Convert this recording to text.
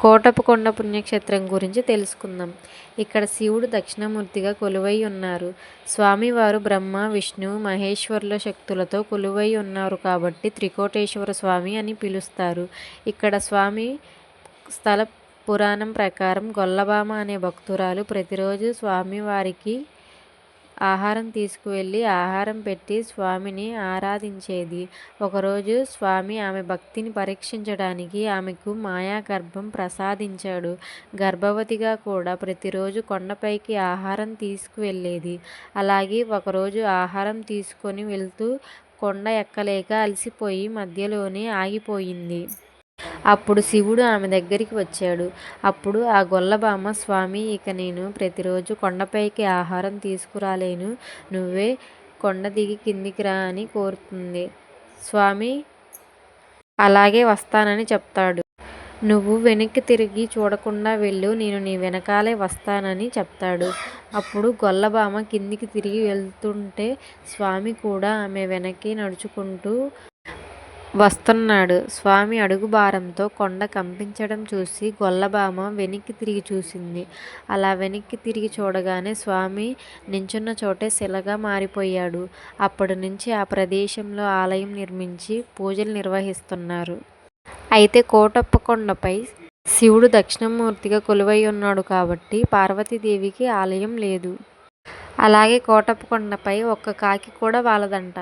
కోటప్పకొండ పుణ్యక్షేత్రం గురించి తెలుసుకుందాం. ఇక్కడ శివుడు దక్షిణామూర్తిగా కొలువై ఉన్నారు. స్వామివారు బ్రహ్మ, విష్ణు, మహేశ్వరుల శక్తులతో కొలువై ఉన్నారు కాబట్టి త్రికోటేశ్వర స్వామి అని పిలుస్తారు. ఇక్కడ స్వామి స్థల పురాణం ప్రకారం గొల్లభామ అనే భక్తురాలు ప్రతిరోజు స్వామివారికి ఆహారం తీసుకువెళ్ళి ఆహారం పెట్టి స్వామిని ఆరాధించేది. ఒకరోజు స్వామి ఆమె భక్తిని పరీక్షించడానికి ఆమెకు మాయాగర్భం ప్రసాదించాడు. గర్భవతిగా కూడా ప్రతిరోజు కొండపైకి ఆహారం తీసుకువెళ్ళేది. అలాగే ఒకరోజు ఆహారం తీసుకొని వెళ్తూ కొండ ఎక్కలేక అలసిపోయి మధ్యలోనే ఆగిపోయింది. అప్పుడు శివుడు ఆమె దగ్గరికి వచ్చాడు. అప్పుడు ఆ గొల్లభామ, స్వామి, ఇక నేను ప్రతిరోజు కొండపైకి ఆహారం తీసుకురాలేను, నువ్వే కొండ దిగి కిందికి రా అని కోరుతుంది. స్వామి అలాగే వస్తానని చెప్తాడు. నువ్వు వెనక్కి తిరిగి చూడకుండా వెళ్ళు, నేను నీ వెనకాలే వస్తానని చెప్తాడు. అప్పుడు గొల్లభామ కిందికి తిరిగి వెళ్తుంటే స్వామి కూడా ఆమె వెనక్కి నడుచుకుంటూ వస్తున్నాడు. స్వామి అడుగు భారంతో కొండ కంపించడం చూసి గొల్లభామ వెనక్కి తిరిగి చూసింది. అలా వెనక్కి తిరిగి చూడగానే స్వామి నించున్న చోటే శిలగా మారిపోయాడు. అప్పటి నుంచి ఆ ప్రదేశంలో ఆలయం నిర్మించి పూజలు నిర్వహిస్తున్నారు. అయితే కోటప్పకొండపై శివుడు దక్షిణామూర్తిగా కొలువై ఉన్నాడు కాబట్టి పార్వతీదేవికి ఆలయం లేదు. అలాగే కోటప్పకొండపై ఒక్క కాకి కూడా వాలదంట.